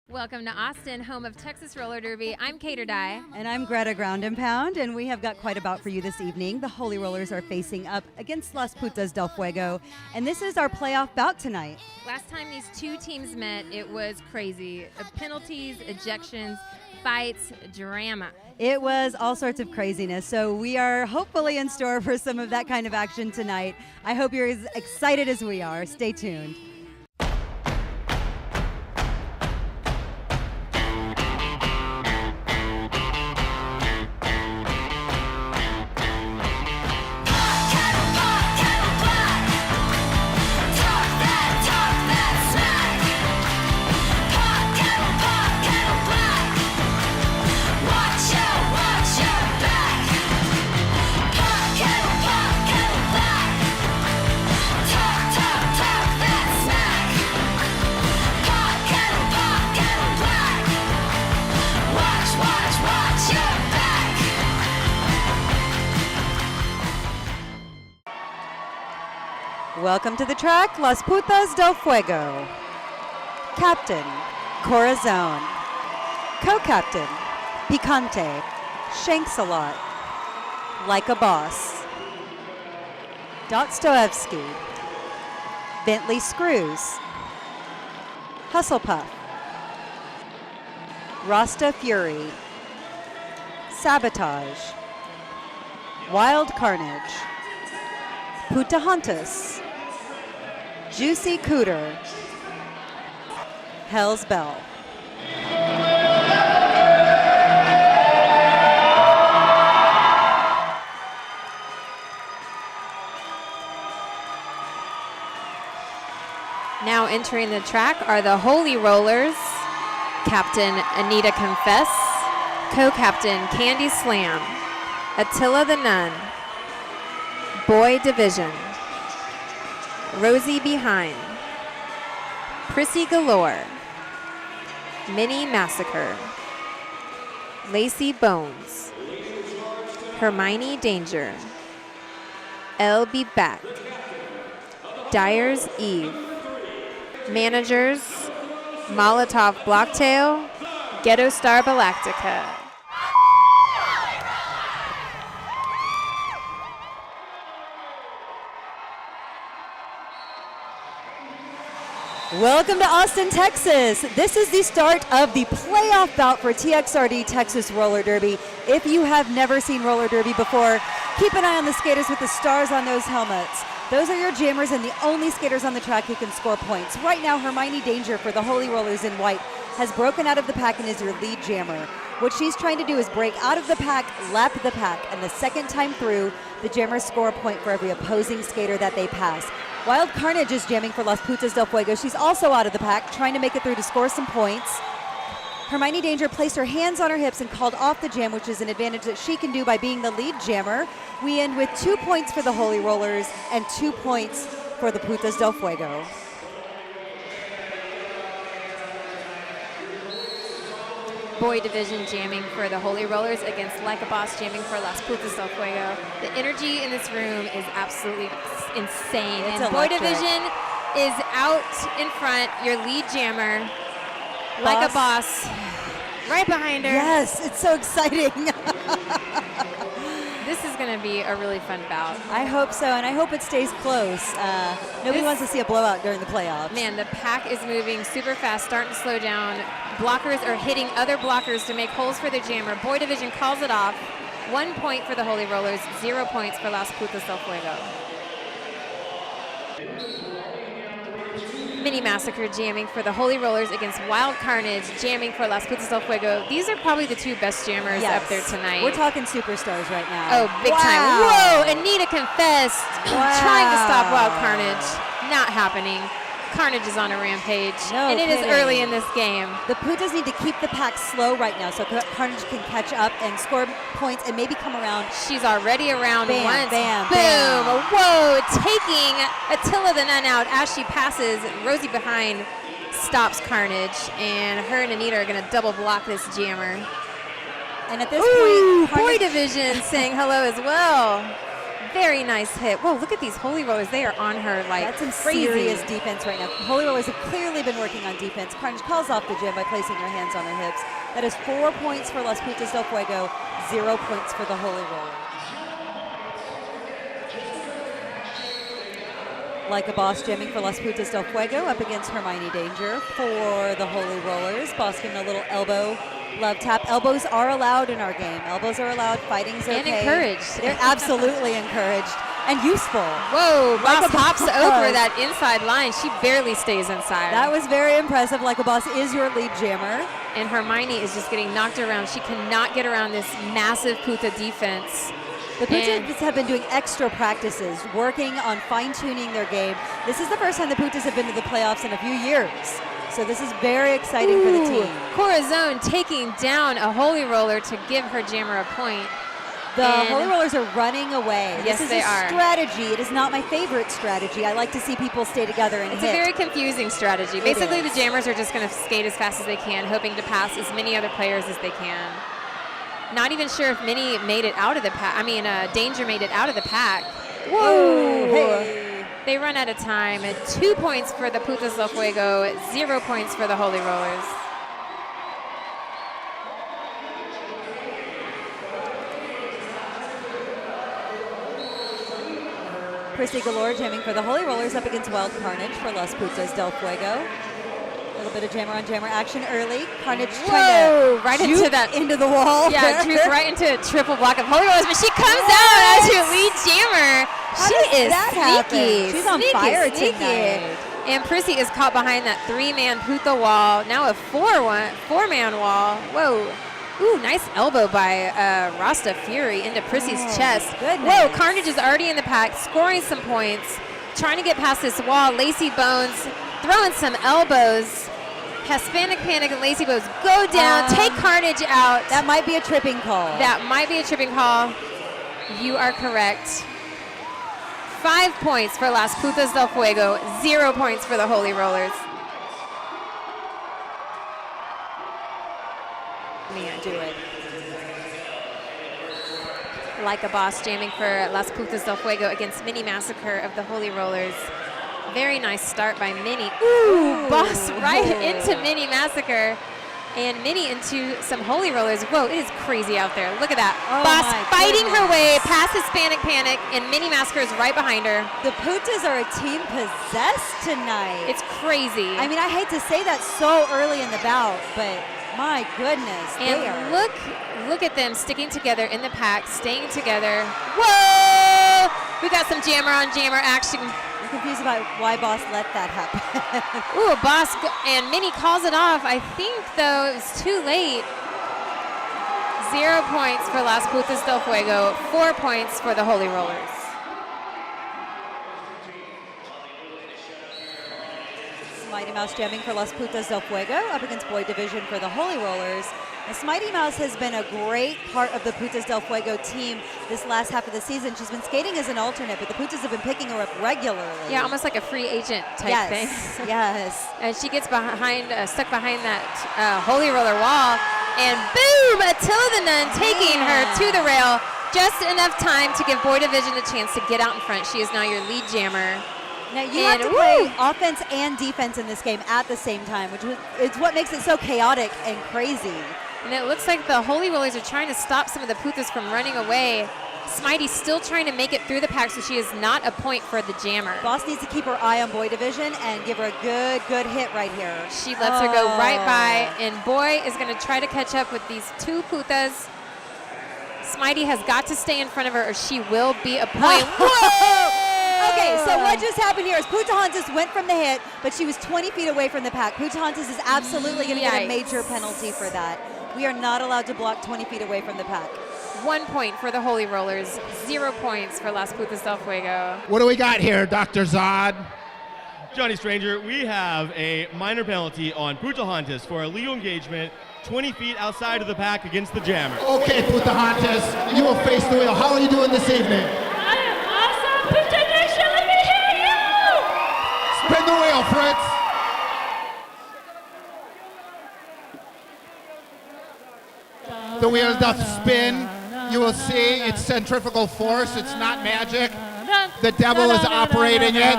Welcome to Austin, home of Texas Roller Derby. I'm TXRD. And I'm Greta Ground and Pound, and we have got quite a bout for you this evening. The Holy Rollers are facing up against Las Putas del Fuego, and this is our playoff bout tonight. Last time these two teams met, it was crazy. Penalties, ejections, fights, drama. It was all sorts of craziness, so we are hopefully in store for some of that kind of action tonight. I hope you're as excited as we are. Stay tuned. Welcome to the track, Las Putas del Fuego. Captain, Corazon. Co-captain, Picante, Shanks a lot, Like a Boss. Dostoevsky, Bentley Screws, Hustlepuff, Rasta Fury, Sabotage, Wild Carnage, Putahantas, Juicy Cooter, Hell's Bell. Now entering the track are the Holy Rollers, Captain Anita Confess, Co-Captain Candy Slam, Attila the Nun, Boy Division, Rosie Behind, Prissy Galore, Mini Massacre, Lacey Bones, Hermione Danger, Elle Be Back, Dyer's Eve, Managers, Molotov Blocktail, Ghetto Star Galactica. Welcome to Austin, Texas. This is the start of the playoff bout for TXRD Texas Roller Derby. If you have never seen roller derby before, keep an eye on the skaters with the stars on those helmets. Those are your jammers and the only skaters on the track who can score points. Right now, Hermione Danger for the Holy Rollers in white has broken out of the pack and is your lead jammer. What she's trying to do is break out of the pack, lap the pack, and the second time through, the jammers score a point for every opposing skater that they pass. Wild Carnage is jamming for Las Putas del Fuego. She's also out of the pack, trying to make it through to score some points. Hermione Danger placed her hands on her hips and called off the jam, which is an advantage that she can do by being the lead jammer. We end with 2 points for the Holy Rollers and 2 points for the Putas del Fuego. Boy Division jamming for the Holy Rollers against Like a Boss jamming for Las Putas del Fuego. The energy in this room is absolutely insane. It's and electric. Boy Division is out in front, your lead jammer, Like a Boss, right behind her. Yes, it's so exciting. This is going to be a really fun bout. I hope so, and I hope it stays close. Nobody wants to see a blowout during the playoffs. Man, the pack is moving super fast, starting to slow down. Blockers are hitting other blockers to make holes for their jammer. Boy Division calls it off. 1 point for the Holy Rollers, 0 points for Las Putas del Fuego. Mini Massacre jamming for the Holy Rollers against Wild Carnage jamming for Las Putas del Fuego. These are probably the two best jammers up there tonight. We're talking superstars right now. Oh, big time. Whoa, Anita Confessed trying to stop Wild Carnage. Not happening. Carnage is on a rampage, and it is early in this game. The Putas need to keep the pack slow right now so Carnage can catch up and score points and maybe come around. She's already around bam, once. Bam, boom. Bam. Whoa, taking Attila the Nun out as she passes. Rosie Behind stops Carnage, and her and Anita are going to double block this jammer. And at this point, Boy Division saying hello as well. Very nice hit. Whoa, look at these Holy Rollers. They are on her like That's some crazy. serious defense right now. Holy Rollers have clearly been working on defense. Carnage calls off the gym by placing her hands on her hips. That is 4 points for Las Putas del Fuego, 0 points for the Holy Rollers. Like a Boss jamming for Las Putas del Fuego up against Hermione Danger for the Holy Rollers. Boss giving a little elbow love tap. Elbows are allowed in our game. Elbows are allowed. Fighting's okay. And encouraged. They're absolutely encouraged and useful. Whoa, Like Boss a hops Boss. over that inside line. She barely stays inside. That was very impressive. Like a Boss is your lead jammer. And Hermione is just getting knocked around. She cannot get around this massive Puta defense. The Putas have been doing extra practices, working on fine-tuning their game. This is the first time the Putas have been to the playoffs in a few years. So this is very exciting for the team. Corazon taking down a Holy Roller to give her jammer a point. The Holy Rollers are running away. Yes, this is they a are. strategy. It is not my favorite strategy. I like to see people stay together and It's hit. a very confusing strategy. Basically, the jammers are just going to skate as fast as they can, hoping to pass as many other players as they can. Not even sure if Minnie made it out of the pack. I mean, Danger made it out of the pack. Whoa! Hey. They run out of time. 2 points for the Putas del Fuego, 0 points for the Holy Rollers. Prissy Galore jamming for the Holy Rollers up against Wild Carnage for Las Putas del Fuego. A little bit of jammer on jammer action early. Carnage trying to right juke into that into the wall. Yeah, juke right into a triple block of Holy Rollers, but she comes out as your lead jammer. How she does is that sneaky. happen? She's on Sneaky, fire sneaky. tonight. And Prissy is caught behind that 3-man Puta wall. Now a 4-man wall. Whoa. Ooh, nice elbow by Rasta Fury into Prissy's chest. Goodness. Whoa, Carnage is already in the pack, scoring some points, trying to get past this wall. Lacy Bones throwing some elbows. Hispanic Panic and Lacy Bones go down, take Carnage out. That might be a tripping call. That might be a tripping call. You are correct. 5 points for Las Putas del Fuego, 0 points for the Holy Rollers. Man, do it. Like a Boss jamming for Las Putas del Fuego against Mini Massacre of the Holy Rollers. Very nice start by Minnie. Ooh, Boss right into Mini Massacre. And Minnie into some Holy Rollers. Whoa, it is crazy out there. Look at that. Boss fighting her way past Hispanic Panic, and Mini Massacre is right behind her. The Putas are a team possessed tonight. It's crazy. I mean, I hate to say that so early in the bout, but my goodness, and they are. look at them sticking together in the pack, staying together. Whoa! We got some jammer on jammer action. I'm confused about why Boss let that happen. Ooh, Boss and Minnie calls it off. I think, though, it was too late. 0 points for Las Putas del Fuego, 4 points for the Holy Rollers. Mighty Mouse jamming for Las Putas del Fuego up against Boy Division for the Holy Rollers. This Mighty Mouse has been a great part of the Putas del Fuego team this last half of the season. She's been skating as an alternate, but the Putas have been picking her up regularly. Yeah, almost like a free agent type thing. Yes. And she gets behind, stuck behind that Holy Roller wall, and boom! Attila the Nun taking her to the rail. Just enough time to give Boy Division a chance to get out in front. She is now your lead jammer. Now you have to play offense and defense in this game at the same time, which is what makes it so chaotic and crazy. And it looks like the Holy Rollers are trying to stop some of the Putas from running away. Smitey's still trying to make it through the pack, so she is not a point for the jammer. Boss needs to keep her eye on Boy Division and give her a good hit right here. She lets her go right by, and Boy is going to try to catch up with these two Putas. Smitey has got to stay in front of her or she will be a point. Whoa! Okay, so what just happened here is Putahantas went from the hit, but she was 20 feet away from the pack. Putahantas is absolutely going to get a major penalty for that. We are not allowed to block 20 feet away from the pack. 1 point for the Holy Rollers, 0 points for Las Putas del Fuego. What do we got here, Dr. Zod? Johnny Stranger, we have a minor penalty on Putahantas for illegal engagement 20 feet outside of the pack against the jammer. Okay, Putahantas, you will face the wheel. How are you doing this evening? I am awesome, Puta Nation, let me hear you! Spin the wheel, Fritz. The wheel doth spin. You will see it's centrifugal force. It's not magic. The devil is operating it,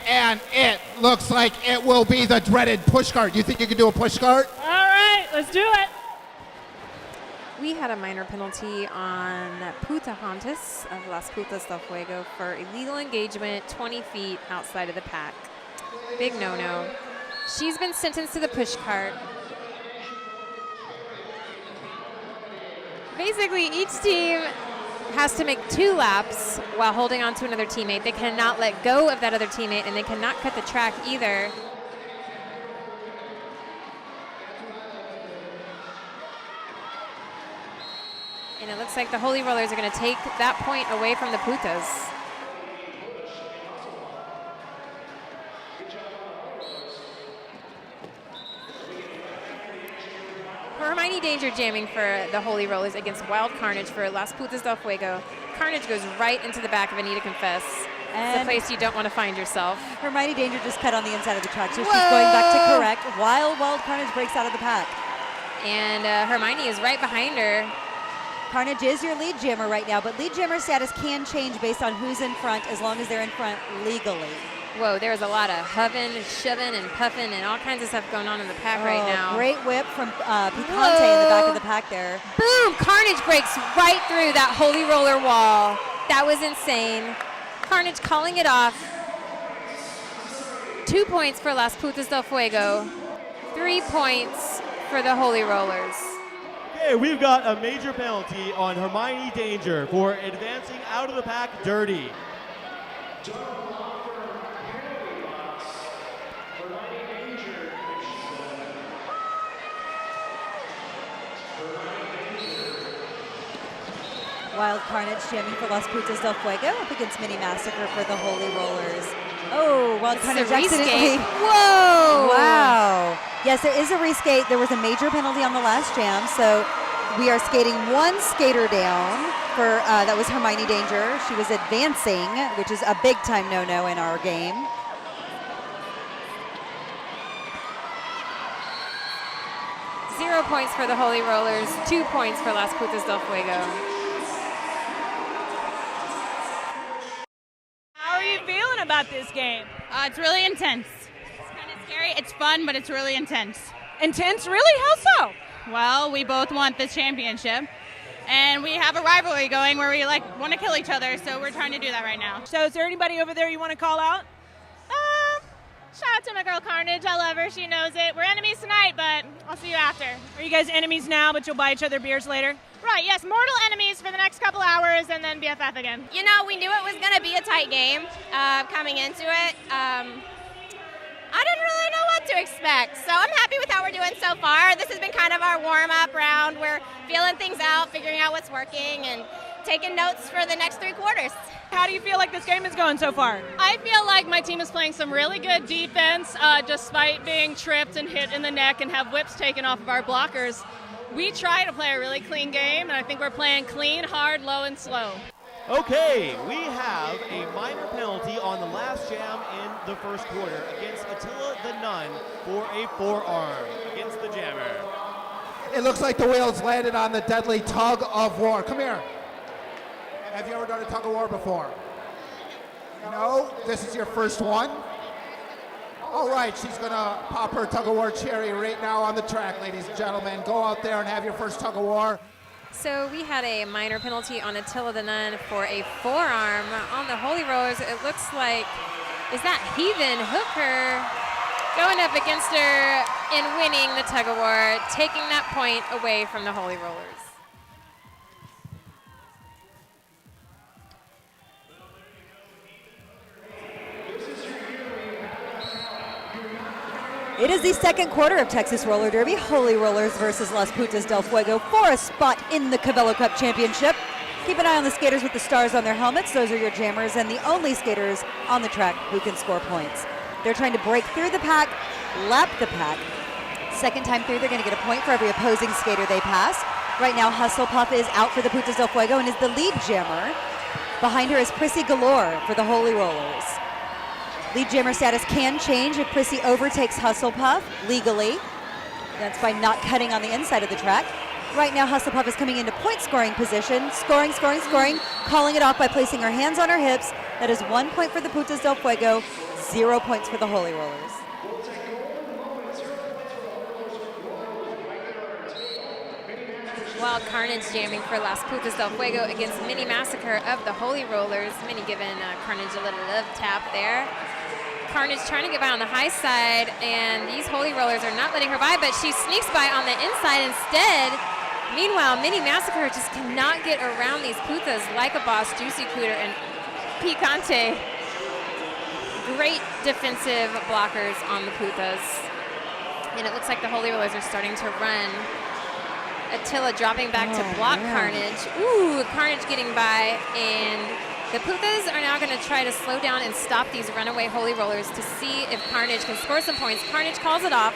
and it looks like it will be the dreaded push cart. You think you can do a push cart? All right, let's do it. We had a minor penalty on Pocahontas of Las Putas del Fuego for illegal engagement 20 feet outside of the pack. Big no-no. She's been sentenced to the push cart. Basically, each team has to make 2 laps while holding on to another teammate. They cannot let go of that other teammate, and they cannot cut the track either. And it looks like the Holy Rollers are going to take that point away from the Putas. Hermione Danger jamming for the Holy Rollers against Wild Carnage for Las Putas del Fuego. Carnage goes right into the back of Anita Confess. It's a place you don't want to find yourself. Hermione Danger just cut on the inside of the track, so she's going back to correct while Wild Carnage breaks out of the pack. And Hermione is right behind her. Carnage is your lead jammer right now, but lead jammer status can change based on who's in front as long as they're in front legally. Whoa, there's a lot of hoving, shoving, and puffing, and all kinds of stuff going on in the pack right now. Great whip from Picante in the back of the pack there. Boom! Carnage breaks right through that Holy Roller wall. That was insane. Carnage calling it off. 2 points for Las Putas del Fuego. 3 points for the Holy Rollers. Okay, we've got a major penalty on Hermione Danger for advancing out of the pack dirty. Wild Carnage jamming for Las Putas del Fuego up against Mini Massacre for the Holy Rollers. Oh, Wild Carnage accidentally. Whoa! Wow. Yes, there is a reskate. There was a major penalty on the last jam, so we are skating 1 skater down for, that was Hermione Danger. She was advancing, which is a big time no-no in our game. Zero points for the Holy Rollers, 2 points for Las Putas del Fuego. How are you feeling about this game? It's really intense. It's kind of scary. It's fun, but it's really intense. Intense? Really? How so? Well, we both want the championship, and we have a rivalry going where we want to kill each other, so we're trying to do that right now. So is there anybody over there you want to call out? Shout out to my girl Carnage. I love her. She knows it. We're enemies tonight, but I'll see you after. Are you guys enemies now, but you'll buy each other beers later? Right, yes, mortal enemies for the next couple hours and then BFF again. You know, we knew it was going to be a tight game coming into it. I didn't really know what to expect, so I'm happy with how we're doing so far. This has been kind of our warm-up round. We're feeling things out, figuring out what's working, and taking notes for the next 3 quarters. How do you feel like this game is going so far? I feel like my team is playing some really good defense despite being tripped and hit in the neck and have whips taken off of our blockers. We try to play a really clean game, and I think we're playing clean, hard, low, and slow. Okay, we have a minor penalty on the last jam in the first quarter against Attila the Nun for a forearm against the jammer. It looks like the wheels landed on the deadly tug of war. Come here. Have you ever done a tug of war before? No? This is your first one? All right, she's gonna pop her tug of war cherry right now on the track, ladies and gentlemen. Go out there and have your first tug of war. So we had a minor penalty on Attila the Nun for a forearm on the Holy Rollers. It looks like, is that Heathen Hooker going up against her and winning the tug of war, taking that point away from the Holy Rollers. It is the second quarter of Texas Roller Derby, Holy Rollers versus Las Putas del Fuego for a spot in the Cabello Cup Championship. Keep an eye on the skaters with the stars on their helmets. Those are your jammers and the only skaters on the track who can score points. They're trying to break through the pack, lap the pack. Second time through, they're going to get a point for every opposing skater they pass. Right now, Hustle Puff is out for the Putas del Fuego and is the lead jammer. Behind her is Prissy Galore for the Holy Rollers. Lead jammer status can change if Prissy overtakes Hustle Puff legally. That's by not cutting on the inside of the track. Right now, Hasselhoff is coming into point scoring position, scoring, calling it off by placing her hands on her hips. That is 1 point for the Putas del Fuego, 0 points for the Holy Rollers. Wild Carnage jamming for Las Putas del Fuego against Mini Massacre of the Holy Rollers. Mini giving Carnage a little love tap there. Carnage trying to get by on the high side, and these Holy Rollers are not letting her by, but she sneaks by on the inside instead. Meanwhile, Mini Massacre just cannot get around these Putas like a boss, Juicy Cooter and Picante. Great defensive blockers on the Putas. And it looks like the Holy Rollers are starting to run. Attila dropping back to block Carnage. Ooh, Carnage getting by, and the Putas are now going to try to slow down and stop these runaway Holy Rollers to see if Carnage can score some points. Carnage calls it off.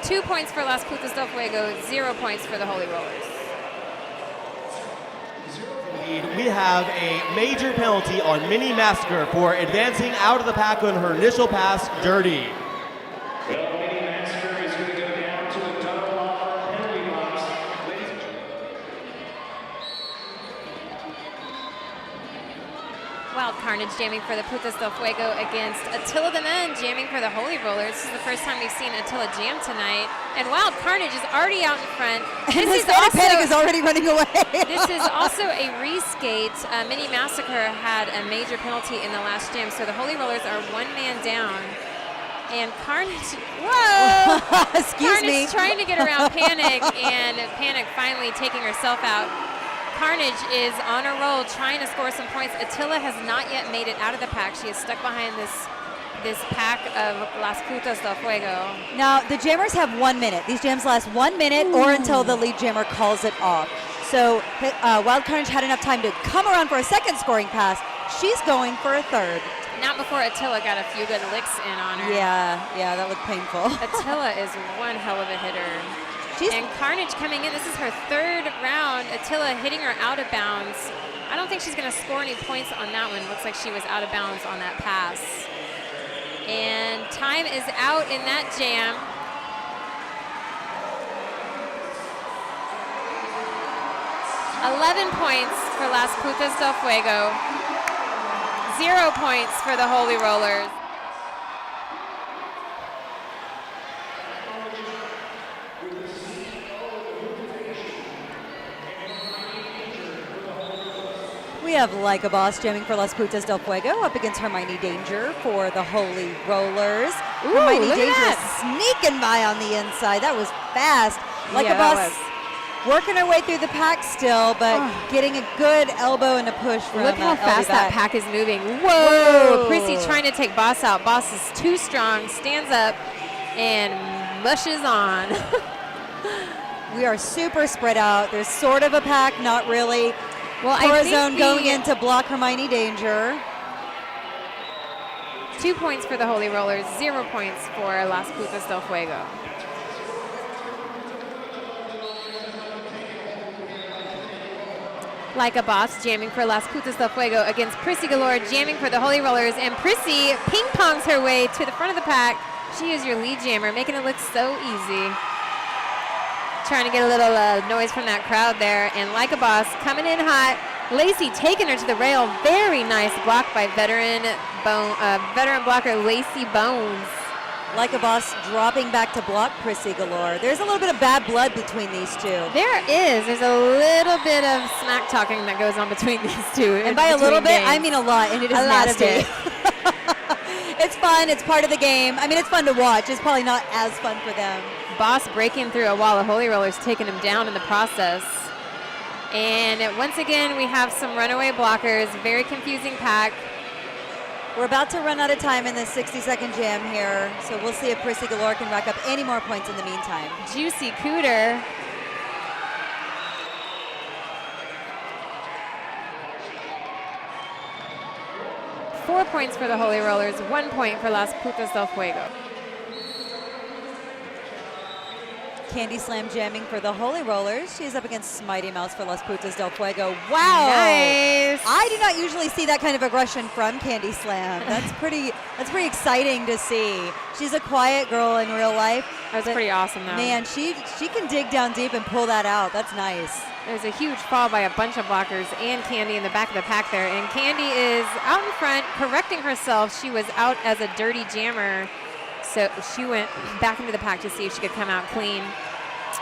2 points for Las Putas del Fuego, 0 points for the Holy Rollers. We have a major penalty on Mini Massacre for advancing out of the pack on her initial pass, dirty. Wild Carnage jamming for the Putas del Fuego against Attila the Nun jamming for the Holy Rollers. This is the first time we've seen Attila jam tonight. And Wild Carnage is already out in front. And this Panic is already running away. This is also a reskate. Mini Massacre had a major penalty in the last jam, so the Holy Rollers are 1 man down. And Carnage, whoa! Excuse me. Carnage trying to get around Panic, and Panic finally taking herself out. Carnage is on a roll, trying to score some points. Attila has not yet made it out of the pack. She is stuck behind this pack of Las Putas del Fuego. Now, the jammers have 1 minute. These jams last 1 minute or until the lead jammer calls it off. So Wild Carnage had enough time to come around for a second scoring pass. She's going for a third. Not before Attila got a few good licks in on her. Yeah, that looked painful. Attila is one hell of a hitter. And Carnage coming in, this is her third round. Attila hitting her out of bounds. I don't think she's going to score any points on that one. Looks like she was out of bounds on that pass. And time is out in that jam. $11 points for Las Putas del Fuego. 0 points for the Holy Rollers. We have Like a Boss jamming for Las Putas del Fuego up against Hermione Danger for the Holy Rollers. Ooh, Hermione look Danger at sneaking by on the inside. That was fast. Like a Boss working her way through the pack still, but getting a good elbow and a push from Look how fast that pack is moving. Whoa! Prissy trying to take Boss out. Boss is too strong, stands up, and mushes on. We are super spread out. There's sort of a pack, not really. Well, Corazon going in to block Hermione Danger. 2 points for the Holy Rollers, 0 points for Las Putas del Fuego. Like a Boss jamming for Las Putas del Fuego against Prissy Galore jamming for the Holy Rollers, and Prissy ping-pongs her way to the front of the pack. She is your lead jammer, making it look so easy. Trying to get a little noise from that crowd there, and Like a Boss coming in hot. Lacey taking her to the rail. Very nice block by veteran blocker Lacey Bones. Like a Boss dropping back to block Prissy Galore. There's a little bit of bad blood between these two. There is. There's a little bit of smack talking that goes on between these two. And by a little bit, I mean a lot, and it is nasty. It's fun. It's part of the game. I mean, it's fun to watch. It's probably not as fun for them. Boss breaking through a wall of Holy Rollers, taking him down in the process. And once again, we have some runaway blockers. Very confusing pack. We're about to run out of time in this 60-second jam here, so we'll see if Prissy Galore can rack up any more points in the meantime. Juicy Cooter. Four points for the Holy Rollers, 1 point for Las Putas del Fuego. Candy Slam jamming for the Holy Rollers. She's up against Smitey Mouse for Las Putas del Fuego. Wow. Nice. I do not usually see that kind of aggression from Candy Slam. That's pretty exciting to see. She's a quiet girl in real life. That was pretty awesome, though. Man, she can dig down deep and pull that out. That's nice. There's a huge fall by a bunch of blockers and Candy in the back of the pack there. And Candy is out in front correcting herself. She was out as a dirty jammer. So she went back into the pack to see if she could come out clean.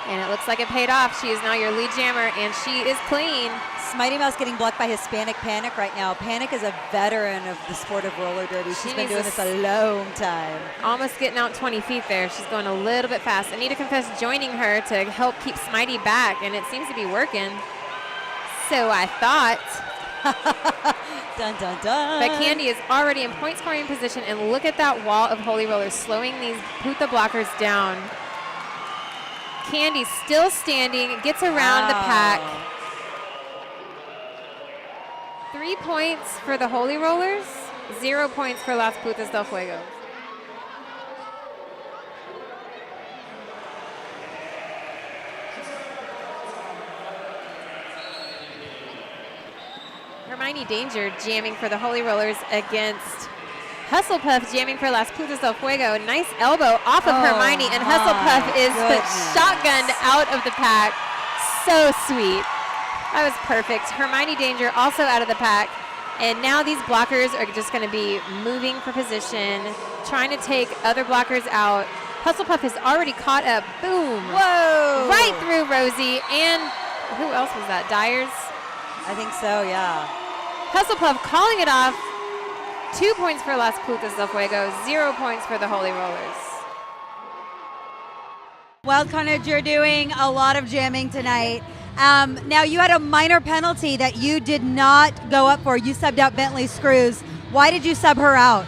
And it looks like it paid off. She is now your lead jammer, and she is clean. Smitey Mouse getting blocked by Hispanic Panic right now. Panic is a veteran of the sport of roller derby. She's been doing this a long time. Almost getting out 20 feet there. She's going a little bit fast. Anita Confess joining her to help keep Smitey back, and it seems to be working. So I thought. Dun, dun, dun. But Candy is already in point scoring position, and look at that wall of Holy Rollers slowing these Puta blockers down. Candy still standing, gets around the pack. 3 points for the Holy Rollers, 0 points for Las Putas del Fuego. Hermione Danger jamming for the Holy Rollers against Hustlepuff jamming for Las Putas del Fuego. Nice elbow off of Hermione, and Hustlepuff is shotgunned out of the pack. So sweet. That was perfect. Hermione Danger also out of the pack. And now these blockers are just going to be moving for position, trying to take other blockers out. Hustlepuff has already caught up. Boom. Whoa. Right through Rosie. And who else was that? Dyers? I think so, yeah. Hustlepuff calling it off. 2 points for Las Putas del Fuego, 0 points for the Holy Rollers. Wild Carnage, you're doing a lot of jamming tonight. Now, you had a minor penalty that you did not go up for. You subbed out Bentley Screws. Why did you sub her out?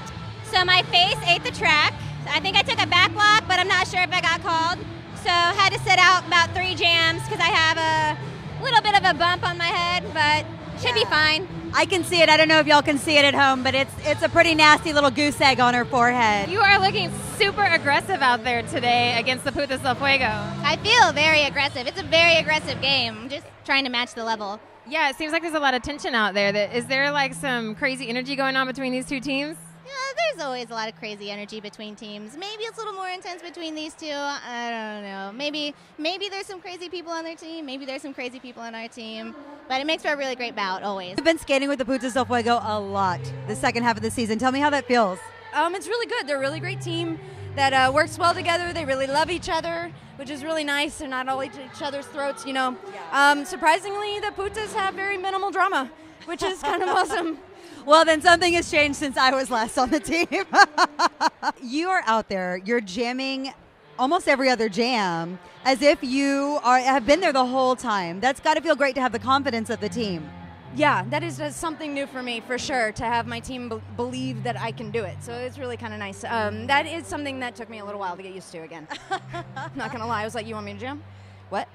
So my face ate the track. I think I took a back block, but I'm not sure if I got called. So I had to sit out about 3 jams because I have a little bit of a bump on my head, but should be fine. I can see it. I don't know if y'all can see it at home, but it's a pretty nasty little goose egg on her forehead. You are looking super aggressive out there today against the Putas del Fuego. I feel very aggressive. It's a very aggressive game. I'm just trying to match the level. Yeah, it seems like there's a lot of tension out there. Is there like some crazy energy going on between these two teams? Yeah, there's always a lot of crazy energy between teams. Maybe it's a little more intense between these two. I don't know. Maybe there's some crazy people on their team. Maybe there's some crazy people on our team. But it makes for a really great bout, always. You've been skating with the Putas del Fuego a lot the second half of the season. Tell me how that feels. It's really good. They're a really great team that works well together. They really love each other, which is really nice. They're not all each other's throats, you know. Yeah. Surprisingly, the Putas have very minimal drama, which is kind of awesome. Well, then something has changed since I was last on the team. You are out there. You're jamming almost every other jam as if you have been there the whole time. That's got to feel great to have the confidence of the team. Yeah, that is something new for me, for sure, to have my team believe that I can do it. So it's really kind of nice. That is something that took me a little while to get used to again. Not going to lie. I was like, you want me to jam? What?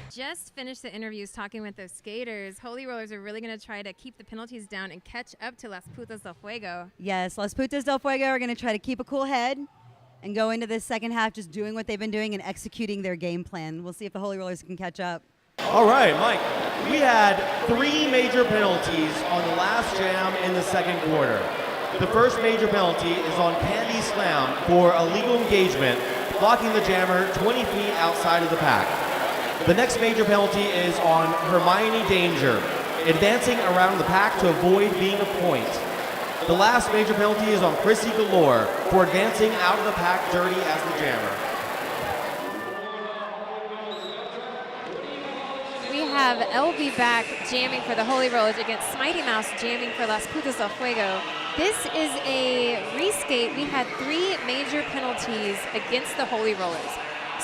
Just finished the interviews talking with those skaters. Holy Rollers are really going to try to keep the penalties down and catch up to Las Putas del Fuego. Yes, Las Putas del Fuego are going to try to keep a cool head and go into this second half just doing what they've been doing and executing their game plan. We'll see if the Holy Rollers can catch up. All right, Mike, we had 3 major penalties on the last jam in the second quarter. The first major penalty is on Candy Slam for illegal engagement, blocking the jammer 20 feet outside of the pack. The next major penalty is on Hermione Danger, advancing around the pack to avoid being a point. The last major penalty is on Chrissy Galore for advancing out of the pack dirty as the jammer. We have LB back jamming for the Holy Rollers against Smitey Mouse jamming for Las Putas del Fuego. This is a reskate. We had 3 major penalties against the Holy Rollers.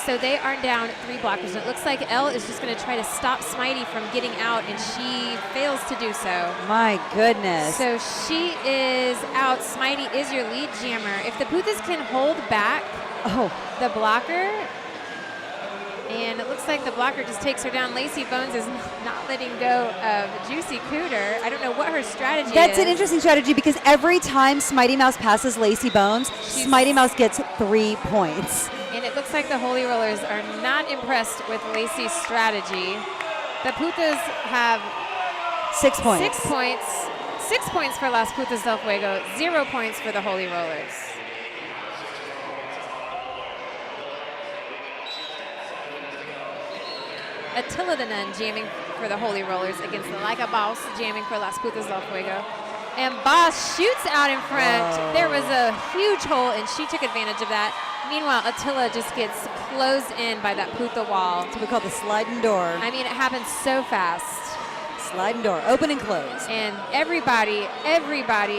So they are down 3 blockers. And it looks like Elle is just going to try to stop Smitey from getting out, and she fails to do so. My goodness. So she is out. Smitey is your lead jammer. If the Putas can hold back the blocker, and it looks like the blocker just takes her down. Lacey Bones is not letting go of Juicy Cooter. I don't know what her strategy is. That's an interesting strategy because every time Smitey Mouse passes Lacey Bones, Smitey Mouse gets 3 points. And And it looks like the Holy Rollers are not impressed with Lacey's strategy. The Putas have 6 points. 6 points. 6 points for Las Putas del Fuego, 0 points for the Holy Rollers. Attila the Nun jamming for the Holy Rollers against Like a Boss jamming for Las Putas del Fuego. And Boss shoots out in front. Whoa. There was a huge hole, and she took advantage of that. Meanwhile, Attila just gets closed in by that Puta wall. That's what we call the sliding door. I mean, it happens so fast. Sliding door, open and close. And everybody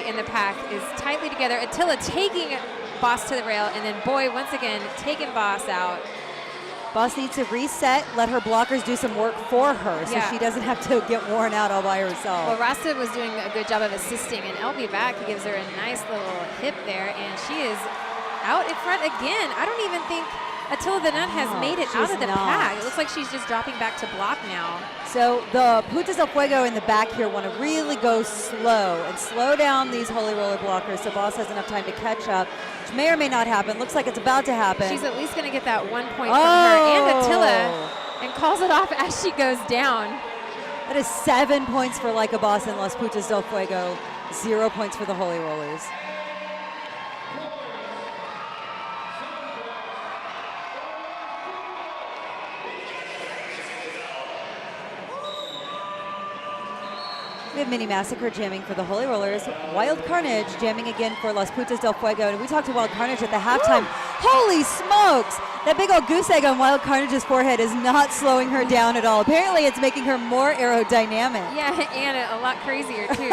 in the pack is tightly together. Attila taking Boss to the rail, and then Boy once again taking Boss out. Boss needs to reset, let her blockers do some work for her so Yeah. she doesn't have to get worn out all by Well, herself. Rasta was doing a good job of assisting, and LB back gives her a nice little hip there, and she is out in front again. I don't even think Attila the Nun has No, made it out she's of the not. pack. It looks like she's just dropping back to block now. So the Putas del Fuego in the back here want to really go slow and slow down these Holy Roller blockers so Boss has enough time to catch up, which may or may not happen. Looks like it's about to happen. She's at least going to get that 1 point from her and Attila, and calls it off as she goes down. That is 7 points for Like a Boss in Las Putas del Fuego, 0 points for the Holy Rollers. We have Mini Massacre jamming for the Holy Rollers. Wild Carnage jamming again for Las Putas del Fuego. And we talked to Wild Carnage at the halftime. Holy smokes! That big old goose egg on Wild Carnage's forehead is not slowing her down at all. Apparently it's making her more aerodynamic. Yeah, and a lot crazier too.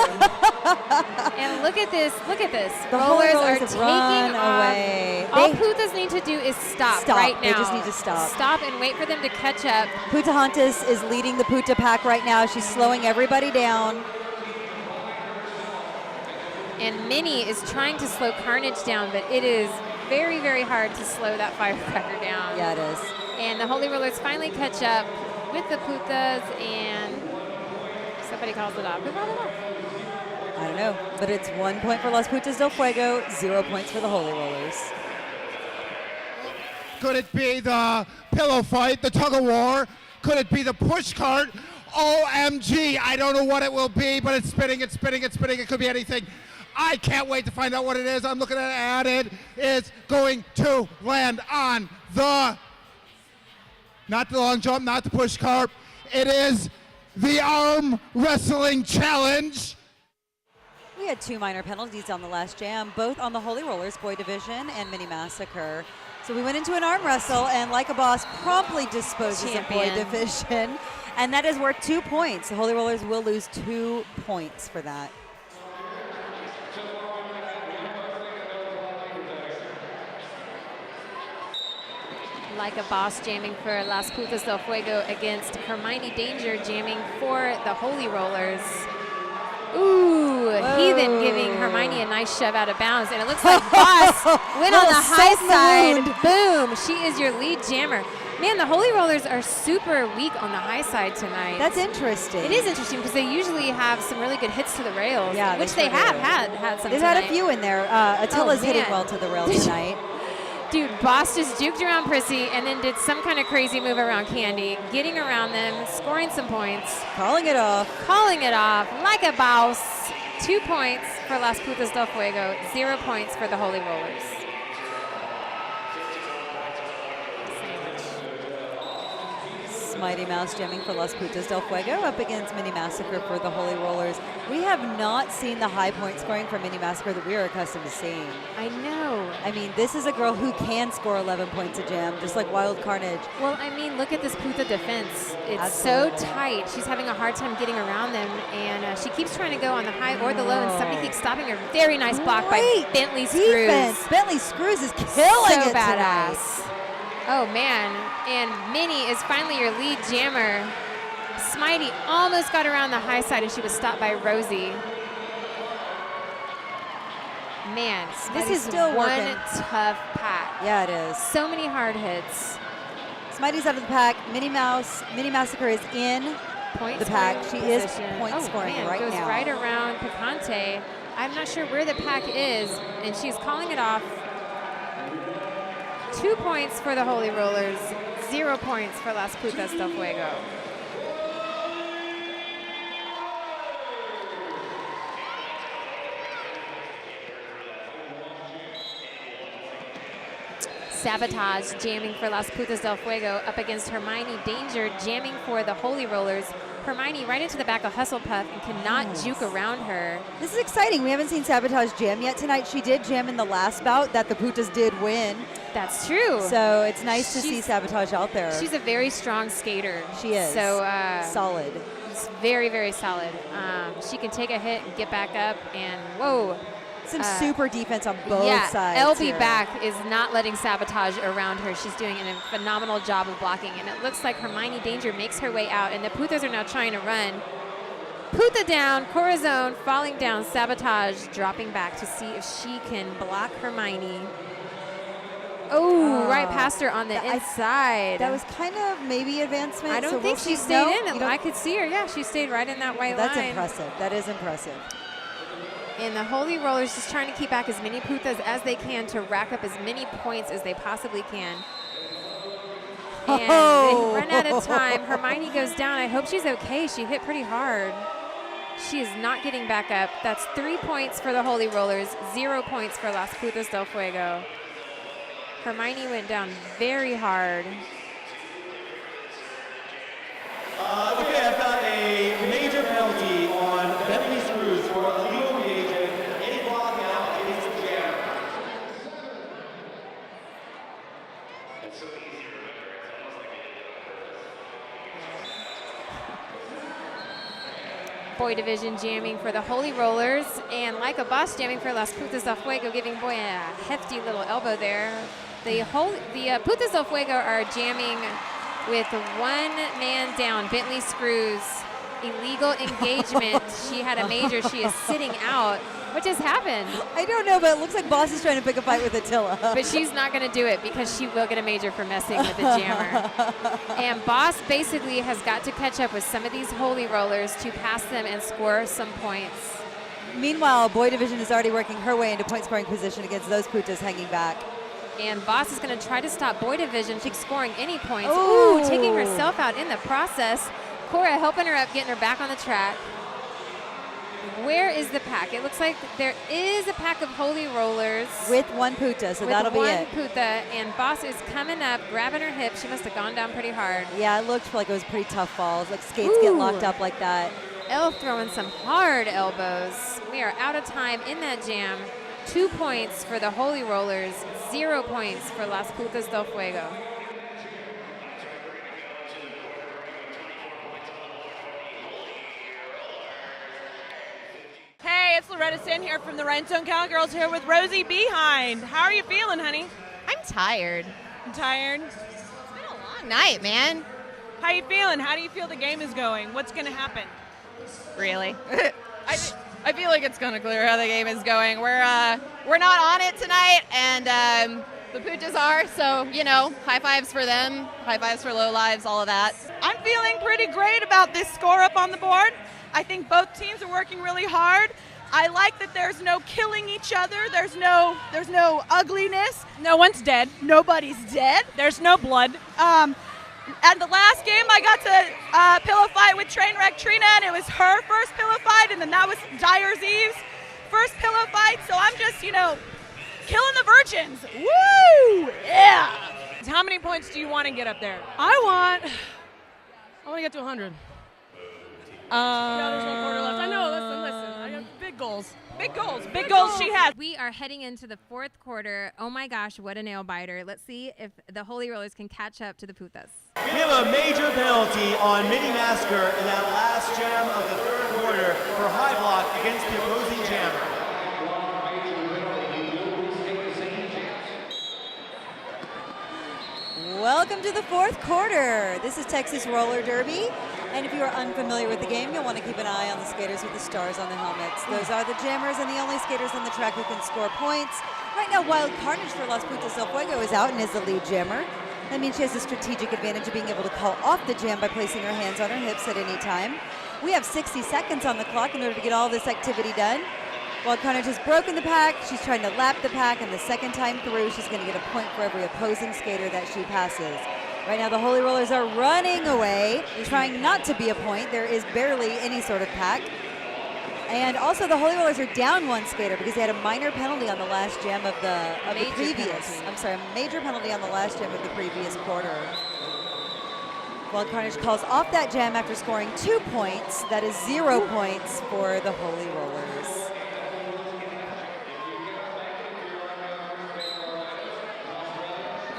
And look at this, look at this. The Rollers Holy are Rollers have taking run off. away. All They- Putas need to do is stop Stop. right They now. just need to stop. Stop and wait for them to catch up. Putahantas is leading the Puta pack right now. She's slowing everybody down. And Minnie is trying to slow Carnage down, but it is very, very hard to slow that firecracker down. Yeah, it is. And the Holy Rollers finally catch up with the Putas, and somebody calls it off. Who called it off? I don't know, but it's 1 point for Las Putas del Fuego, 0 points for the Holy Rollers. Could it be the pillow fight, the tug of war? Could it be the push cart? OMG, I don't know what it will be, but it's spinning, it's spinning, it's spinning. It could be anything. I can't wait to find out what it is. I'm looking at it. It is going to land on the, not the long jump, not the push cart. It is the arm wrestling challenge. We had 2 minor penalties on the last jam, both on the Holy Rollers Boy Division and Mini Massacre. So we went into an arm wrestle, and Like a Boss promptly disposes of Boy Champion. Division, and that is worth 2 points. The Holy Rollers will lose 2 points for that. Like a Boss jamming for Las Putas del Fuego against Hermione Danger jamming for the Holy Rollers. Ooh, Heathen giving Hermione a nice shove out of bounds. And it looks like Boss went on the Little high salt in the side. Boom, she is your lead jammer. Man, the Holy Rollers are super weak on the high side tonight. That's interesting. It is interesting because they usually have some really good hits to the rails, Yeah, which they they sure have do. had some They've tonight. had a few in there. Attila's hitting man. well to the rail tonight. Dude, Boss just juked around Prissy and then did some kind of crazy move around Candy, getting around them, scoring some points. Calling it off. Calling it off like a boss. 2 points for Las Putas del Fuego, 0 points for the Holy Rollers. Mighty Mouse jamming for Las Putas del Fuego up against Mini Massacre for the Holy Rollers. We have not seen the high point scoring from Mini Massacre that we are accustomed to seeing. I know. I mean, this is a girl who can score 11 points a jam, just like Wild Carnage. Well, I mean, look at this Puta defense. It's Absolutely. so tight. She's having a hard time getting around them, and she keeps trying to go on the high or the low, and somebody keeps stopping her. Very nice block by Great Bentley defense. Screws. Bentley Screws is killing So it badass. tonight. Oh man, and Minnie is finally your lead jammer. Smitey almost got around the high side and she was stopped by Rosie. Man, this Smitey's is still one working. tough pack. Yeah, it is. So many hard hits. Smitey's out of the pack. Mini Massacre is in Point the pack. She scoring is position. point scoring man, right goes now. right around Picante. I'm not sure where the pack is, and she's calling it off. 2 points for the Holy Rollers, 0 points for Las Putas del Fuego. Sabotage jamming for Las Putas del Fuego up against Hermione Danger jamming for the Holy Rollers. Hermione right into the back of Hustle Puff and cannot juke around her. This is exciting. We haven't seen Sabotage jam yet tonight. She did jam in the last bout that the Putas did win. That's true. So it's nice to see Sabotage out there. She's a very strong skater. She is. So solid. It's very, very solid. She can take a hit and get back up and whoa. Some super defense on both sides. LB here. back is not letting Sabotage around her. She's doing a phenomenal job of blocking, and it looks like Hermione Danger makes her way out, and the Putas are now trying to run. Puta down, Corazon falling down, Sabotage dropping back to see if she can block Hermione. Oh, right past her on the inside. That was kind of maybe advancement. I don't think she stayed in. I could see her. Yeah, she stayed right in that white line. That's impressive. That is impressive. And the Holy Rollers just trying to keep back as many Putas as they can to rack up as many points as they possibly can. And they run out of time. Hermione goes down. I hope she's okay. She hit pretty hard. She is not getting back up. That's 3 points for the Holy Rollers, 0 points for Las Putas del Fuego. Hermione went down very hard. Okay, I've got a major penalty on Bentley Screws for illegal engagement, any blocking out against the jam. It's so easy to remember. It's almost like Boy Division jamming for the Holy Rollers, and like a boss jamming for Las Putas del Fuego, giving Boy a hefty little elbow there. The Putas del Fuego are jamming with one man down. Bentley Screws, illegal engagement. She had a major. She is sitting out. What just happened? I don't know, but it looks like Boss is trying to pick a fight with Attila. But she's not going to do it because she will get a major for messing with the jammer. And Boss basically has got to catch up with some of these Holy Rollers to pass them and score some points. Meanwhile, Boy Division is already working her way into point scoring position against those Putas hanging back. And Boss is going to try to stop Boy Division from scoring any points. Ooh, taking herself out in the process. Cora helping her up, getting her back on the track. Where is the pack? It looks like there is a pack of Holy Rollers. With one Puta, so that'll be it. With one Puta, and Boss is coming up, grabbing her hip. She must have gone down pretty hard. Yeah, it looked like it was pretty tough falls. Like skates get locked up like that. Elle throwing some hard elbows. We are out of time in that jam. 2 points for the Holy Rollers, 0 points for Las Putas del Fuego. Hey, it's Loretta Sin here from the Rhinestone Cowgirls here with Rosie Behind. How are you feeling, honey? I'm tired. You tired? It's been a long night, man. How you feeling? How do you feel the game is going? What's going to happen? Really? I feel like it's going to clear how the game is going. We're not on it tonight, and the Putas are, so, you know, high fives for them, high fives for low lives, all of that. I'm feeling pretty great about this score up on the board. I think both teams are working really hard. I like that there's no killing each other. There's no ugliness. No one's dead. Nobody's dead. There's no blood. At the last game, I got to pillow fight with Trainwreck Trina, and it was her first pillow fight, and then that was Dyer's Eve's first pillow fight. So I'm just, you know, killing the virgins. Woo! Yeah! How many points do you want to get up there? I want to get to 100. There's 1 quarter left. I know, listen. I got big goals. Big goals she has. We are heading into the 4th quarter. Oh my gosh, what a nail biter. Let's see if the Holy Rollers can catch up to the Putas. We have a major penalty on Mini Masker in that last jam of the 3rd quarter for high block against the opposing jammer. Welcome to the 4th quarter. This is Texas Roller Derby. And if you are unfamiliar with the game, you'll want to keep an eye on the skaters with the stars on the helmets. Those are the jammers and the only skaters on the track who can score points. Right now, Wild Carnage for Las Putas del Fuego is out and is the lead jammer. That means she has a strategic advantage of being able to call off the jam by placing her hands on her hips at any time. We have 60 seconds on the clock in order to get all this activity done. While Carnage has broken the pack, she's trying to lap the pack, and the second time through, she's going to get a point for every opposing skater that she passes. Right now, the Holy Rollers are running away, trying not to be a point. There is barely any sort of pack. And also, the Holy Rollers are down one skater because they had a minor penalty on the last jam of the previous. I'm sorry, a major penalty on the last jam of the previous quarter. While Carnage calls off that jam after scoring 2 points, that is 0 points for the Holy Rollers.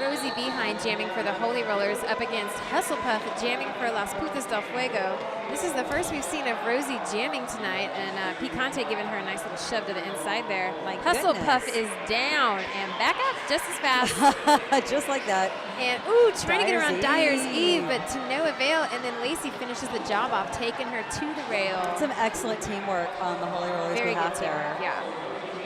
Rosie Behind jamming for the Holy Rollers up against Hustlepuff jamming for Las Putas del Fuego. This is the first we've seen of Rosie jamming tonight, and Picante giving her a nice little shove to the inside there. Hustlepuff is down and back up just as fast. Just like that. And, trying to get around Dyer's Eve, but to no avail. And then Lacey finishes the job off, taking her to the rail. Some excellent teamwork on the Holy Rollers' behalf there. Yeah.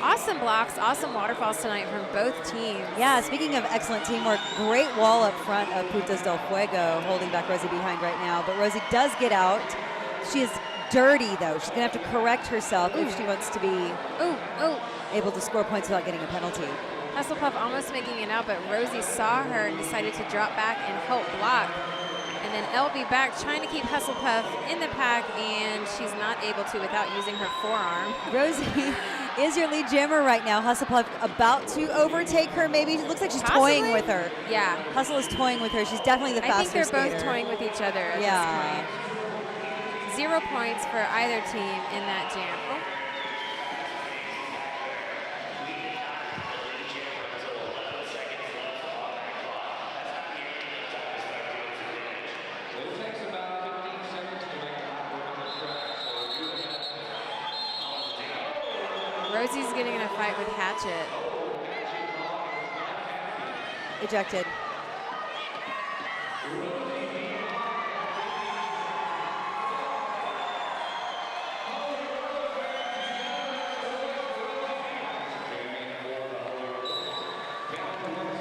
Awesome blocks, awesome waterfalls tonight from both teams. Yeah, speaking of excellent teamwork, great wall up front of Putas del Fuego, holding back Rosie Behind right now. But Rosie does get out. She is dirty, though. She's going to have to correct herself if she wants to be able to score points without getting a penalty. Hustlepuff almost making it out, but Rosie saw her and decided to drop back and help block. And then LB back trying to keep Hustlepuff in the pack, and she's not able to without using her forearm. Rosie is your lead jammer right now. Hustlepuff about to overtake her, maybe. It looks like she's toying with her. Yeah. Hustle is toying with her. She's definitely the faster skater. I think they're both toying with each other at this point. 0 points for either team in that jam. Rosie's getting in a fight with Hatchet. Ejected.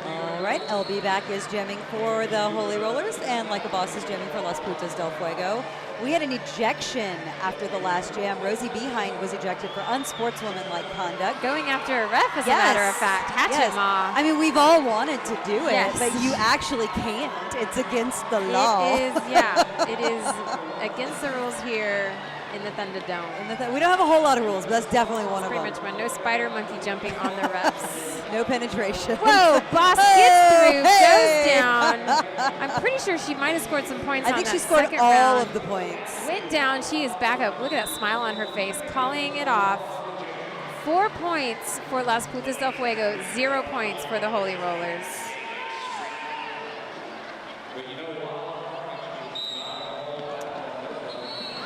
All right, LB back is jamming for the Holy Rollers, and Like a Boss is jamming for Las Putas del Fuego. We had an ejection after the last jam. Rosie Behind was ejected for unsportswomanlike conduct. Going after a ref, as a matter of fact. Hatchet Ma. I mean, we've all wanted to do it, but you actually can't. It's against the law. It is, yeah. It is against the rules here in the Thunderdome. We don't have a whole lot of rules, but that's definitely one of them. Pretty much one. No spider monkey jumping on the refs. No penetration. Whoa, Boss gets through, goes down. I'm pretty sure she might have scored some points on that second round. I think she scored all of the points. Went down, she is back up. Look at that smile on her face, calling it off. 4 points for Las Putas del Fuego, 0 points for the Holy Rollers.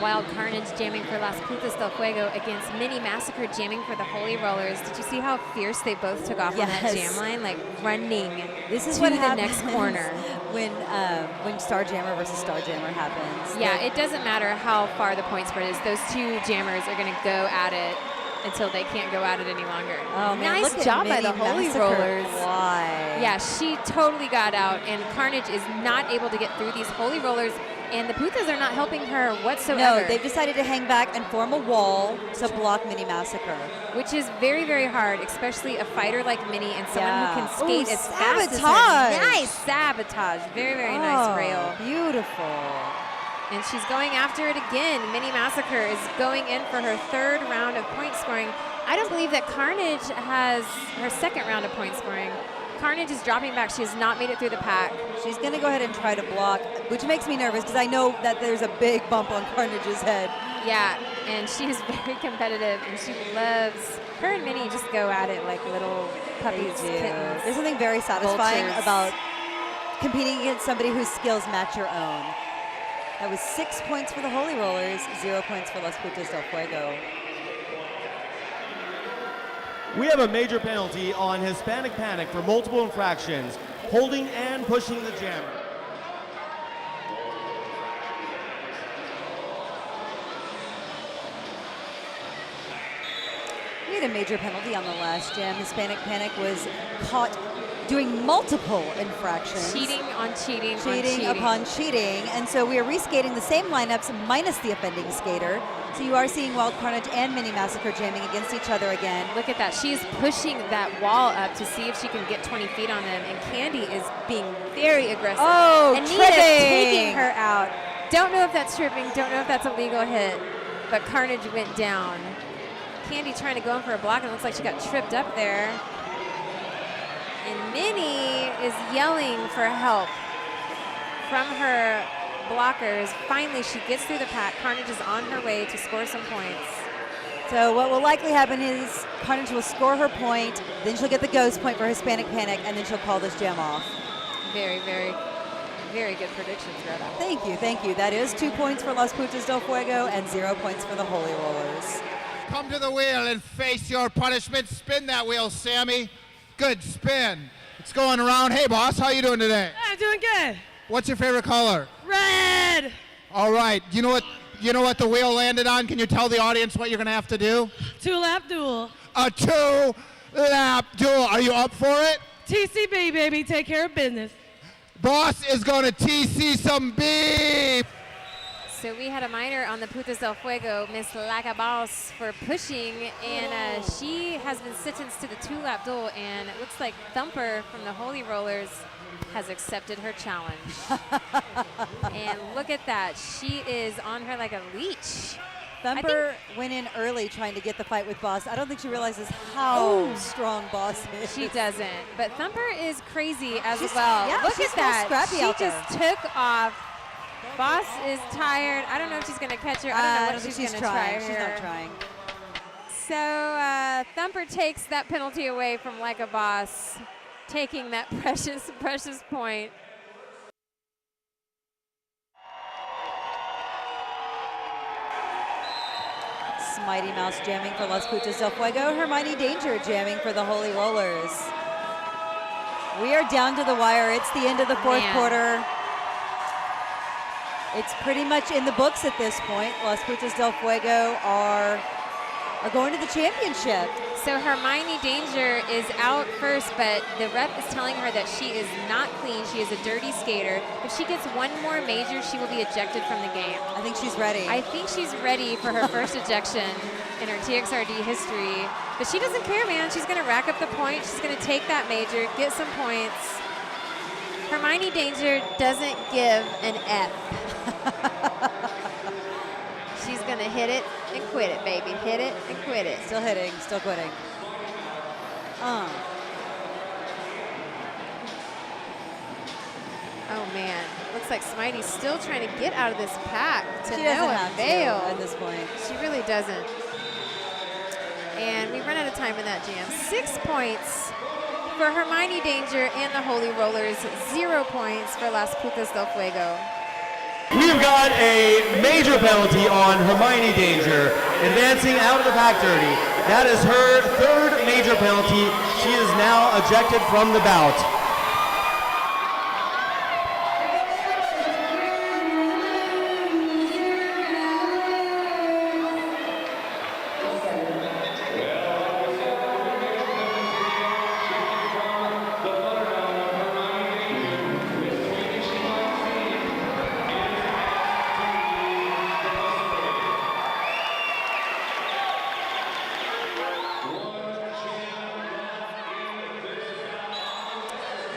Wild Carnage jamming for Las Putas del Fuego against Mini Massacre jamming for the Holy Rollers. Did you see how fierce they both took off on that jam line? Like running this is to what the next corner. When Star Jammer versus Star Jammer happens. Yeah, it doesn't matter how far the point spread is. Those two jammers are going to go at it until they can't go at it any longer. Oh, man, nice job by the Holy Rollers. Why? Yeah, she totally got out, and Carnage is not able to get through these Holy Rollers, and the Putas are not helping her whatsoever. No, they've decided to hang back and form a wall to block Mini Massacre. Which is very, very hard, especially a fighter like Mini and someone who can skate as fast as her. Nice sabotage. Very, very nice rail. Beautiful. And she's going after it again. Mini Massacre is going in for her third round of point scoring. I don't believe that Carnage has her second round of point scoring. Carnage is dropping back. She has not made it through the pack. She's going to go ahead and try to block, which makes me nervous because I know that there's a big bump on Carnage's head. Yeah, and she is very competitive, and she loves, her and Minnie just go at it like little puppies, kittens. There's something very satisfying about competing against somebody whose skills match your own. That was 6 points for the Holy Rollers, 0 points for Las Putas del Fuego. We have a major penalty on Hispanic Panic for multiple infractions, holding and pushing the jammer. We had a major penalty on the last jam. Hispanic Panic was caught doing multiple infractions. Cheating on cheating on Cheating cheating. upon cheating. And so we are reskating the same lineups minus the offending skater. So you are seeing Wild Carnage and Mini Massacre jamming against each other again. Look at that. She's pushing that wall up to see if she can get 20 feet on them. And Candy is being very aggressive. Oh, Anita's tripping. taking her out. Don't know if that's tripping. Don't know if that's a legal hit. But Carnage went down. Candy trying to go in for a block, and it looks like she got tripped up there. And Minnie is yelling for help from her blockers. Finally, she gets through the pack. Carnage is on her way to score some points. So what will likely happen is Carnage will score her point, then she'll get the ghost point for Hispanic Panic, and then she'll call this jam off. Very, very, very good predictions, Greta. Thank you, thank you. That is 2 points for Las Putas del Fuego and 0 points for the Holy Rollers. Come to the wheel and face your punishment. Spin that wheel, Sammy. Good spin. It's going around. Hey, boss, how you doing today? I'm doing good. What's your favorite color? Red. All right. You know what the wheel landed on? Can you tell the audience what you're going to have to do? 2-lap duel. A 2-lap duel. Are you up for it? TCB, baby. Take care of business. Boss is going to TC some beef. So we had a minor on the Putas del Fuego, Miss Lacabos, for pushing, and she has been sentenced to the 2-lap duel, and it looks like Thumper from the Holy Rollers has accepted her challenge. And look at that. She is on her like a leech. Thumper went in early trying to get the fight with Boss. I don't think she realizes how strong Boss is. She doesn't. But Thumper is crazy as She's- well. yeah, Look she's at that. real scrappy She out just there. took off. Boss is tired. I don't know if she's going to catch her. I don't know what think she's going to try She's here. not trying. So Thumper takes that penalty away from Like a Boss, taking that precious, precious point. Mighty Mouse jamming for Las Putas del Fuego. Hermione Danger jamming for the Holy Rollers. We are down to the wire. It's the end of the fourth quarter. It's pretty much in the books at this point. Las Putas del Fuego are going to the championship. So Hermione Danger is out first, but the rep is telling her that she is not clean. She is a dirty skater. If she gets one more major, she will be ejected from the game. I think she's ready. I think she's ready for her first ejection in her TXRD history. But she doesn't care, man. She's going to rack up the points. She's going to take that major, get some points. Hermione Danger doesn't give an F. She's going to hit it and quit it, baby. Hit it and quit it. Still hitting, still quitting. Oh, man. Looks like Smitey's still trying to get out of this pack to She no doesn't have avail. to at this point. She really doesn't. And we run out of time in that jam. 6 points for Hermione Danger and the Holy Rollers. 0 points for Las Putas del Fuego. We've got a major penalty on Hermione Danger, advancing out of the pack dirty. That is her third major penalty. She is now ejected from the bout.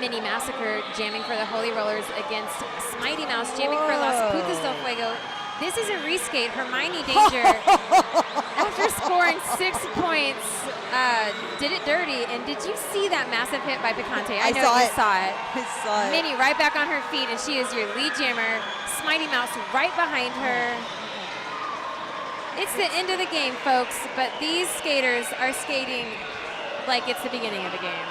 Mini Massacre jamming for the Holy Rollers against Smitey Mouse jamming for Las Putas del Fuego. This is a reskate. Hermione Danger, after scoring 6 points, did it dirty. And did you see that massive hit by Picante? I know you saw it. I saw it. Minnie right back on her feet, and she is your lead jammer. Smitey Mouse right behind her. It's the end of the game, folks, but these skaters are skating like it's the beginning of the game.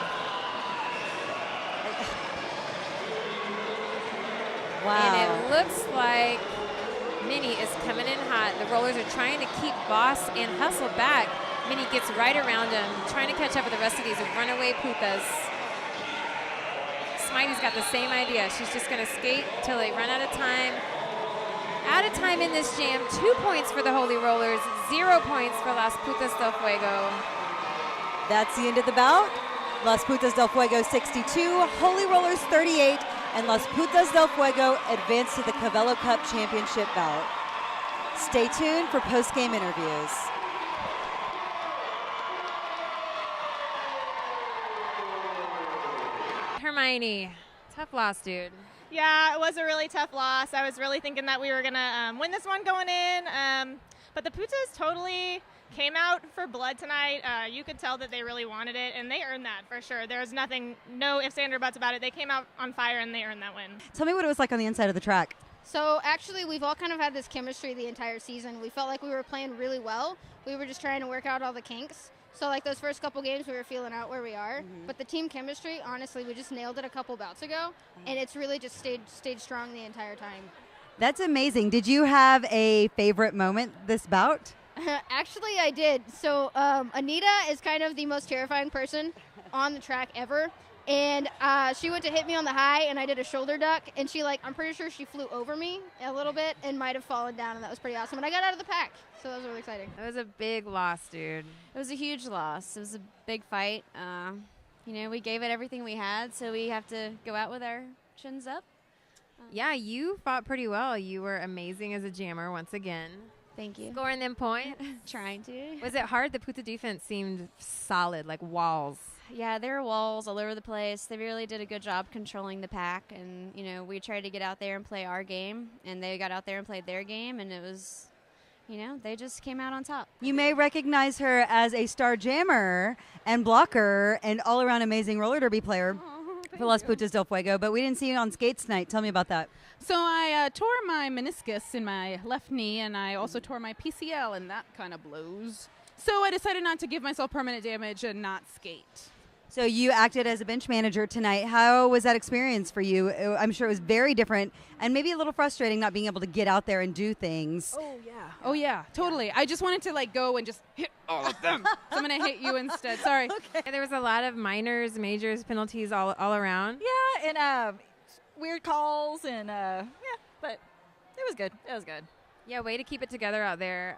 Wow. And it looks like Minnie is coming in hot. The Rollers are trying to keep Boss and Hustle back. Minnie gets right around him, trying to catch up with the rest of these runaway putas. Smitey's got the same idea. She's just going to skate till they run out of time. Out of time in this jam. 2 points for the Holy Rollers, 0 points for Las Putas del Fuego. That's the end of the bout. Las Putas del Fuego 62, Holy Rollers 38, and Las Putas del Fuego advance to the Cabello Cup Championship bout. Stay tuned for post-game interviews. Hermione, tough loss, dude. Yeah, it was a really tough loss. I was really thinking that we were going to win this one going in. But the Putas totally came out for blood tonight. You could tell that they really wanted it, and they earned that for sure. There's no ifs, ands, or buts about it. They came out on fire, and they earned that win. Tell me what it was like on the inside of the track. So actually, we've all kind of had this chemistry the entire season. We felt like we were playing really well. We were just trying to work out all the kinks. So like those first couple games, we were feeling out where we are. But the team chemistry, honestly, we just nailed it a couple bouts ago, and it's really just stayed strong the entire time. That's amazing. Did you have a favorite moment this bout? Actually, I did. So Anita is kind of the most terrifying person on the track ever. And she went to hit me on the high, and I did a shoulder duck. And I'm pretty sure she flew over me a little bit and might have fallen down, and that was pretty awesome. And I got out of the pack, so that was really exciting. That was a big loss, dude. It was a huge loss. It was a big fight. We gave it everything we had, so we have to go out with our chins up. Yeah, you fought pretty well. You were amazing as a jammer once again. Thank you. Scoring them points. Trying to. Was it hard? The Puta defense seemed solid, like walls. Yeah, there were walls all over the place. They really did a good job controlling the pack. And, we tried to get out there and play our game. And they got out there and played their game. And it was, they just came out on top. You may recognize her as a star jammer and blocker and all-around amazing roller derby player for Las Putas del Fuego. But we didn't see you on skates tonight. Tell me about that. So I tore my meniscus in my left knee, and I also tore my PCL, and that kind of blows. So I decided not to give myself permanent damage and not skate. So you acted as a bench manager tonight. How was that experience for you? I'm sure it was very different and maybe a little frustrating not being able to get out there and do things. Oh, yeah, totally. I just wanted to, go and just hit all of them. So I'm going to hit you instead. Sorry. Okay. There was a lot of minors, majors, penalties all around. Yeah, and weird calls, and but it was good. It was good. Yeah, way to keep it together out there.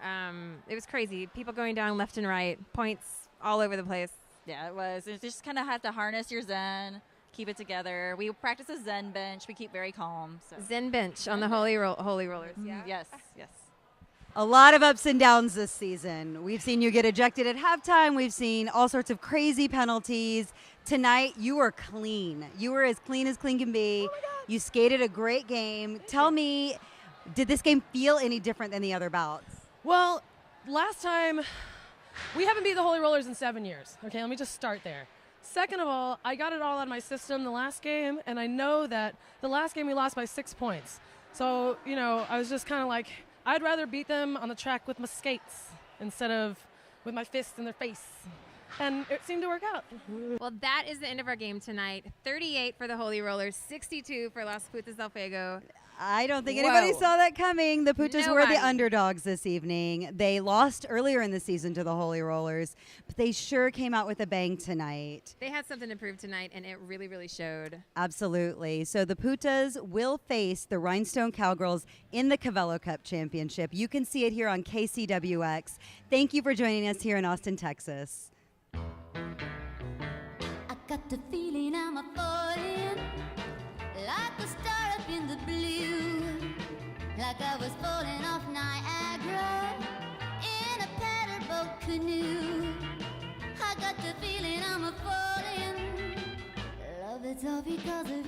It was crazy. People going down left and right, points all over the place. Yeah, it was. You just kind of have to harness your zen, keep it together. We practice a zen bench. We keep very calm. So. Zen bench on the Holy Rollers. Yeah. Yes. A lot of ups and downs this season. We've seen you get ejected at halftime. We've seen all sorts of crazy penalties. Tonight, you were clean. You were as clean can be. You skated a great game. Tell me, did this game feel any different than the other bouts? Well, last time, we haven't beat the Holy Rollers in 7 years. Okay, let me just start there. Second of all, I got it all out of my system the last game, and I know that the last game we lost by 6 points. So, I was just kind of like, I'd rather beat them on the track with my skates instead of with my fists in their face. And it seemed to work out. Well, that is the end of our game tonight. 38 for the Holy Rollers, 62 for Las Putas del Fuego. I don't think anybody saw that coming. The Putas were Nobody. the underdogs this evening. They lost earlier in the season to the Holy Rollers, but they sure came out with a bang tonight. They had something to prove tonight, and it really, really showed. Absolutely. So the Putas will face the Rhinestone Cowgirls in the Cabello Cup Championship. You can see it here on KCWX. Thank you for joining us here in Austin, Texas. I got the feeling I'm a falling, like a star up in the blue, like I was falling off Niagara in a paddle boat canoe. I got the feeling I'm a falling, love it's all because of